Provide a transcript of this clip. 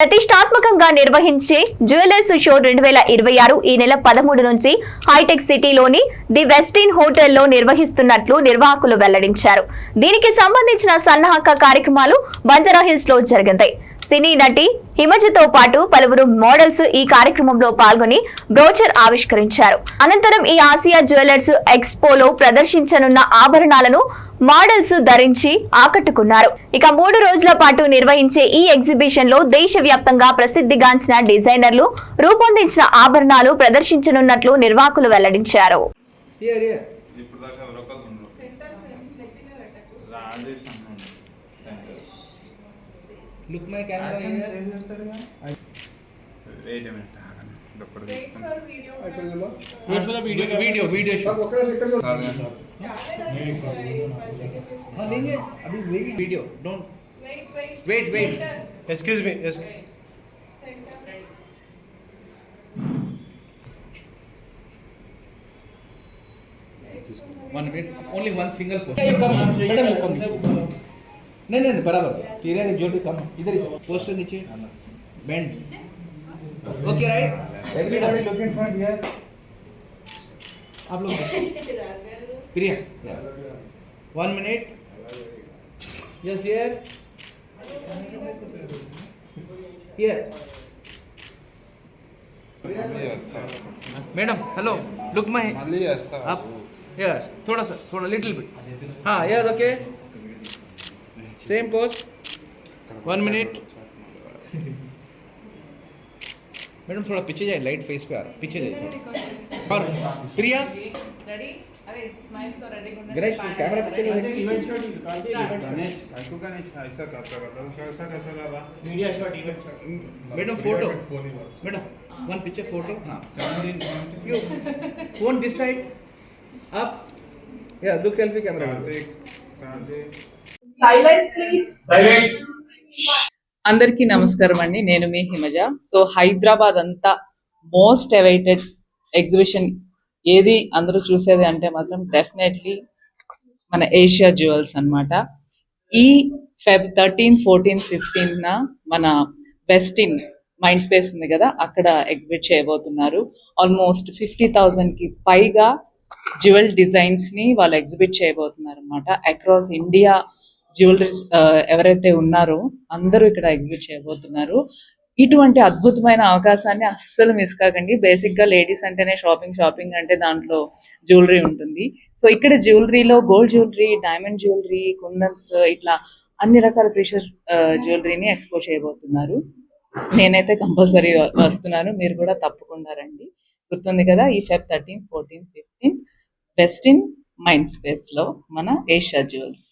ప్రతిష్టాత్మకంగా నిర్వహించే jewellers show 2026 ఈ నెల 13 నుంచి హైటెక్ సిటీలోని ది వెస్టిన్ హోటల్లో నిర్వహిస్తున్నట్లు నిర్వాహకులు వెల్లడించారు. దీనికి సంబంధించిన సన్నాహక కార్యక్రమాలు బంజారాహిల్స్ లో జరిగింది. సినీ నటి హిమజతో పాటు పలువురు మోడల్స్ ఈ కార్యక్రమంలో పాల్గొని బ్రోచర్ ఆవిష్కరించారు. అనంతరం ఈ ఆసియా జ్యువెలర్స్ ఎక్స్పోలో ప్రదర్శించనున్న ఆభరణాలను మోడల్స్ ధరించి ఆకట్టుకున్నారు. ఇక 3 రోజుల పాటు నిర్వహించే ఈ ఎగ్జిబిషన్ లో దేశవ్యాప్తంగా ప్రసిద్ధిగాంచిన డిజైనర్లు రూపొందించిన ఆభరణాలు ప్రదర్శించనున్నట్లు నిర్వాహకులు వెల్లడించారు. Look my camera here. Wait a minute. Wait for the video. Video shoot. हाँ लेंगे अभी लेंगे video. Don't. Wait. Excuse me. Yes. One minute. Only one single post. You come. Madam, you come. नहीं बराबर सीरिया जो भी कम इधर ही poster नीचे band okay right Everybody look in front here. आप लोग प्रिया 1 minute yes here madam hello look my आप yes थोड़ा लिटिल बिट हाँ yes okay same pose 1 minute madam थोड़ा पीछे जाए लाइट फेस पे आ रहा पीछे जाए और प्रिया रेडी अरे स्माइल्स तो रेडी करना गणेश कैमरा पीछे नहीं Event shot गणेश ऐसा करता कैसा कर रहा media shot event shot madam photo madam one picture photo हां 17 you phone this side up या look selfie camera Silence please. Silence. అందరికీ నమస్కారం అండి. నేను మీ హిమజ. సో హైదరాబాద్ అంతా మోస్ట్ అవైటెడ్ ఎగ్జిబిషన్ ఏది అందరూ చూసేది అంటే మాత్రం డెఫినెట్లీ మన ఏషియా జ్యువెల్స్ అన్నమాట. ఈ Feb 13, 14, 15న మన వెస్టిన్ మైండ్ స్పేస్ ఉంది కదా, అక్కడ ఎగ్జిబిట్ చేయబోతున్నారు. ఆల్మోస్ట్ 50,000కి పైగా జ్యువెల్ డిజైన్స్ని వాళ్ళు ఎగ్జిబిట్ చేయబోతున్నారు అనమాట. అక్రాస్ ఇండియా జ్యువెలరీస్ ఎవరైతే ఉన్నారో అందరూ ఇక్కడ ఎగ్జిబిట్ చేయబోతున్నారు. ఇటువంటి అద్భుతమైన అవకాశాన్ని అస్సలు మిస్ కాకండి. బేసిక్గా లేడీస్ అంటేనే షాపింగ్ అంటే దాంట్లో జ్యువెలరీ ఉంటుంది. సో ఇక్కడ జ్యువెలరీలో గోల్డ్ జ్యువెలరీ, డైమండ్ జ్యువెలరీ, కుందన్స్, ఇట్లా అన్ని రకాల ప్రీషియస్ జ్యువెలరీని ఎక్స్పోజ్ చేయబోతున్నారు. నేనైతే కంపల్సరీ వస్తున్నాను, మీరు కూడా తప్పకుండా రండి. గుర్తుంది కదా, ఈ Feb 13, 14, 15 వెస్టిన్ మైండ్ స్పేస్లో మన ఏషియా జ్యువెల్స్